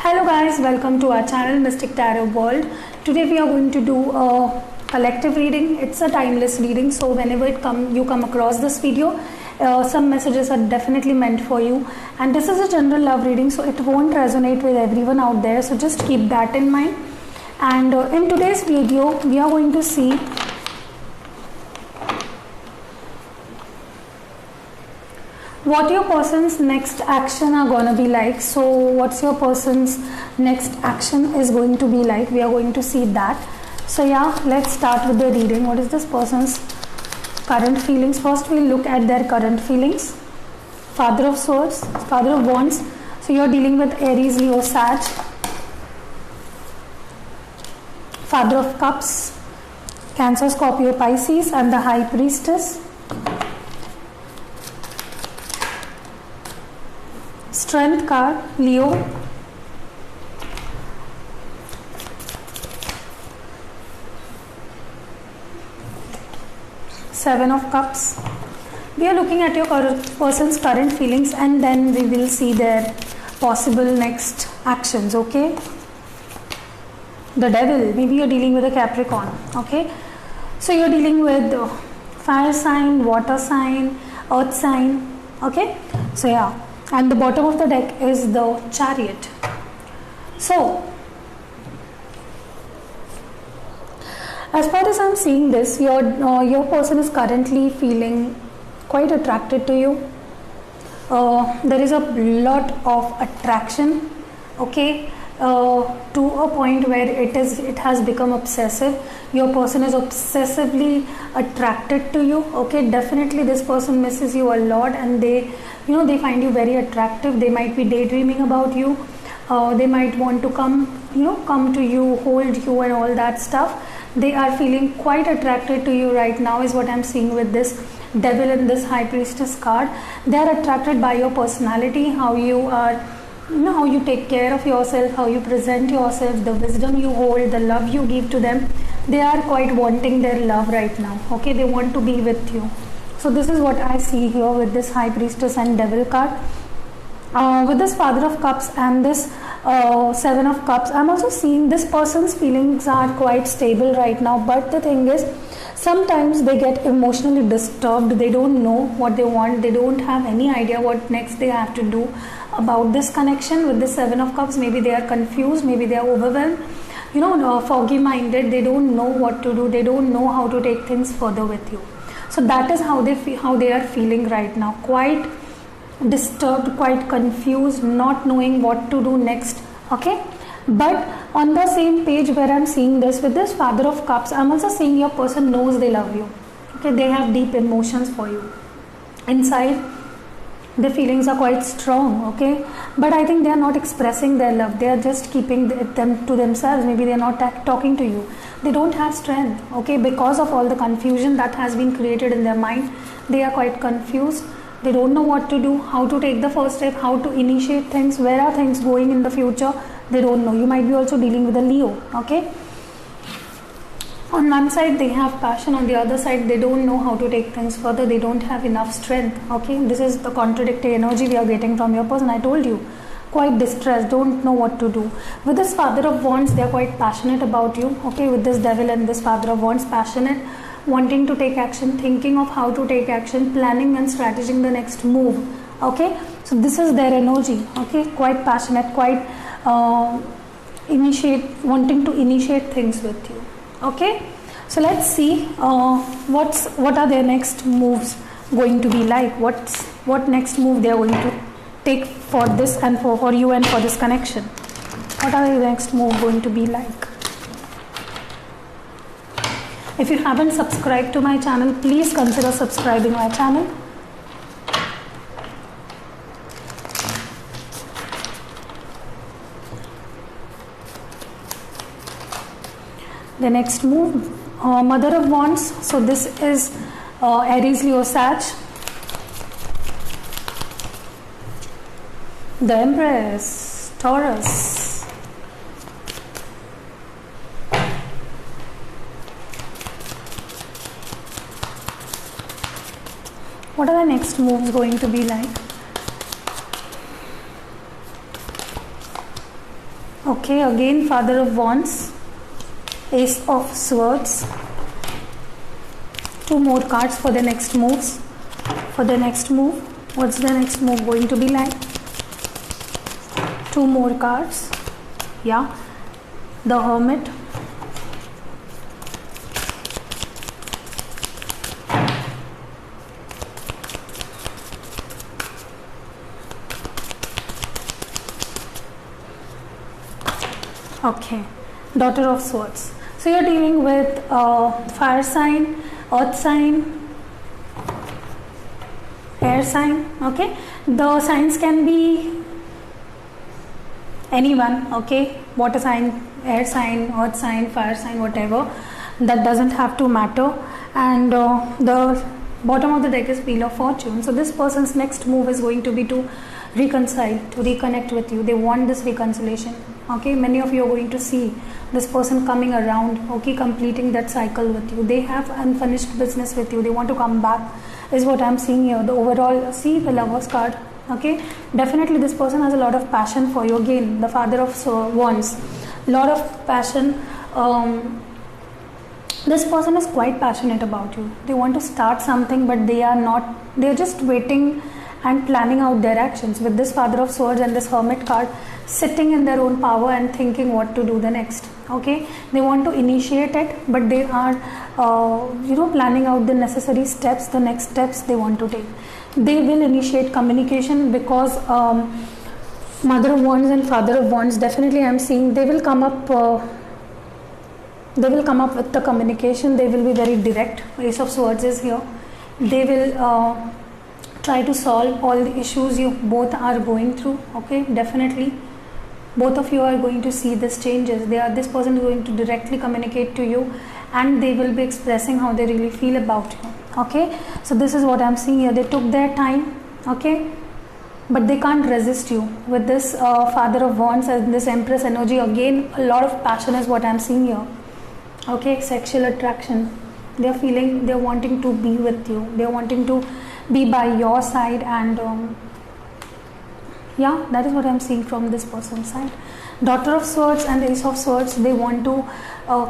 Hello guys, welcome to our channel Mystic Tarot World. Today we are going to do a collective reading. It's a timeless reading, so whenever you come across this video, some messages are definitely meant for you. And this is a general love reading, so it won't resonate with everyone out there. So just keep that in mind. And in today's video, we are going to see what your person's next action are gonna be like. So what's your person's next action is going to be like, we are going to see that. So yeah, let's start with the reading. What is this person's current feelings? First we'll look at their current feelings. Father of Swords, Father of Wands. So you're dealing with Aries, Leo, Sag. Father of Cups, Cancer, Scorpio, Pisces, and the High Priestess. Strength card, Leo. Seven of Cups. We are looking at your person's current feelings and then we will see their possible next actions, okay? The Devil, maybe you're dealing with a Capricorn, okay? So you're dealing with fire sign, water sign, earth sign, okay? So yeah. And the bottom of the deck is the Chariot. So, as far as I'm seeing this, your person is currently feeling quite attracted to you. There is a lot of attraction, okay, to a point where it has become obsessive. Your person is obsessively attracted to you, okay? Definitely this person misses you a lot and they find you very attractive. They might be daydreaming about you. They might want to come to you, hold you and all that stuff. They are feeling quite attracted to you right now is what I'm seeing with this Devil and this High Priestess card. They are attracted by your personality, how you are, how you take care of yourself, how you present yourself, the wisdom you hold, the love you give to them. They are quite wanting their love right now, okay? They want to be with you. So this is what I see here with this High Priestess and Devil card. With this Father of Cups and this Seven of Cups, I'm also seeing this person's feelings are quite stable right now. But the thing is, sometimes they get emotionally disturbed. They don't know what they want. They don't have any idea what next they have to do about this connection with the Seven of Cups. Maybe they are confused. Maybe they are overwhelmed. Foggy minded. They don't know what to do. They don't know how to take things further with you. So that is how they are feeling right now. Quite disturbed, quite confused, not knowing what to do next, okay? But on the same page where I'm seeing this with this Father of Cups, I'm also seeing your person knows they love you, okay? They have deep emotions for you. Inside, the feelings are quite strong, okay? But I think they are not expressing their love. They are just keeping them to themselves. Maybe they are not talking to you. They don't have strength, okay? Because of all the confusion that has been created in their mind, they are quite confused. They don't know what to do, how to take the first step, how to initiate things, where are things going in the future. They don't know. You might be also dealing with a Leo, okay? On one side they have passion, on the other side they don't know how to take things further. They don't have enough strength, okay? This is the contradictory energy we are getting from your person. I told you, quite distressed, don't know what to do. With this Father of Wands, they are quite passionate about you, okay? With this Devil and this Father of Wands, passionate, wanting to take action, thinking of how to take action, planning and strategizing the next move, okay? So this is their energy, okay? Quite passionate, quite wanting to initiate things with you, okay? So let's see what are their next moves going to be like. What next move they are going to take for this and for you and for this connection. What are the next move going to be like? If you haven't subscribed to my channel, please consider subscribing my channel. The next move, Mother of Wands. So this is Aries, Leo, Sag. The Empress, Taurus. What are the next moves going to be like? Okay, again Father of Wands, Ace of Swords. 2 more cards for the next moves. For the next move, what's the next move going to be like? 2 more cards. Yeah, the Hermit. Okay, Daughter of Swords. So you're dealing with fire sign, earth sign, air sign. Okay, the signs can be anyone. Okay, water sign, air sign, earth sign, fire sign, whatever. That doesn't have to matter. And the bottom of the deck is Wheel of Fortune. So this person's next move is going to be to reconcile, to reconnect with you. They want this reconciliation. Okay, many of you are going to see this person coming around, okay, completing that cycle with you. They have unfinished business with you. They want to come back, is what I'm seeing here. The overall, see the Lovers card. Okay, definitely this person has a lot of passion for you. Again, the Father of Wands, lot of passion. This person is quite passionate about you. They want to start something, but they are not. They are just waiting and planning out their actions. With this Father of Swords and this Hermit card, sitting in their own power and thinking what to do the next. Okay, they want to initiate it, but they are planning out the necessary steps, the next steps they want to take. They will initiate communication because Mother of Wands and Father of Wands, definitely I'm seeing they will come up with the communication. They will be very direct. Ace of Swords is here. They will try to solve all the issues you both are going through. Okay, definitely both of you are going to see these changes. This person is going to directly communicate to you, and they will be expressing how they really feel about you. Okay, so this is what I'm seeing here. They took their time, okay, but they can't resist you. With this Father of Wands and this Empress energy, again a lot of passion is what I'm seeing here. Okay, sexual attraction. They're feeling, they're wanting to be with you. They're wanting to be by your side, and yeah, that is what I'm seeing from this person's side. Daughter of Swords and Ace of Swords, they want to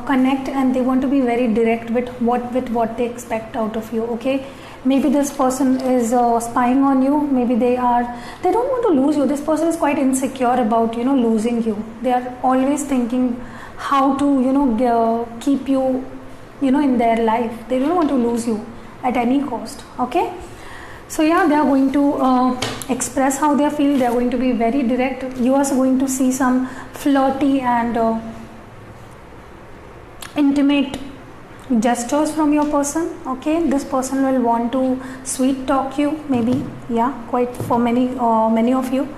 connect, and they want to be very direct with what they expect out of you. Okay, maybe this person is spying on you. Maybe they don't want to lose you. This person is quite insecure about losing you. They are always thinking how to keep you in their life. They don't want to lose you at any cost. Okay, so yeah, they are going to express how they feel. They are going to be very direct. You are going to see some flirty and intimate gestures from your person. Okay, this person will want to sweet talk you, maybe. Yeah, quite for many of you.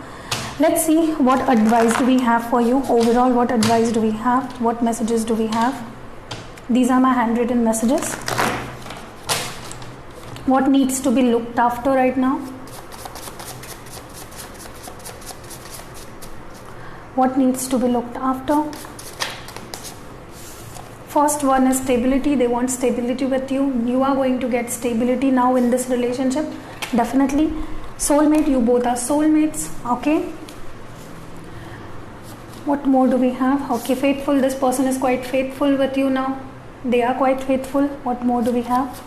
Let's see what advice do we have for you overall. What advice do we have? What messages do we have? These are my handwritten messages. What needs to be looked after right now? What needs to be looked after? First one is stability. They want stability with you. You are going to get stability now in this relationship. Definitely. Soulmate, you both are soulmates. Okay. What more do we have? Okay, faithful. This person is quite faithful with you now. They are quite faithful. What more do we have?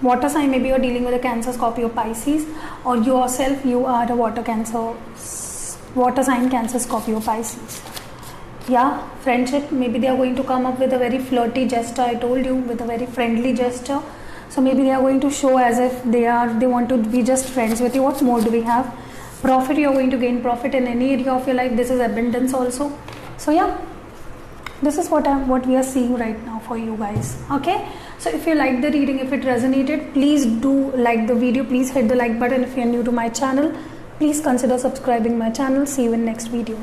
Water sign, maybe you're dealing with a Cancer, Scorpio, Pisces, or yourself, you are a water sign, Cancer, Scorpio, Pisces. Yeah, friendship, maybe they are going to come up with a very flirty gesture. I told you, with a very friendly gesture. So maybe they are going to show as if they want to be just friends with you. What more do we have? Profit, you are going to gain profit in any area of your life. This is abundance also. So yeah, this is what we are seeing right now for you guys. Okay, so if you like the reading, if it resonated, please do like the video. Please hit the like button. If you are new to my channel, please consider subscribing my channel. See you in next video.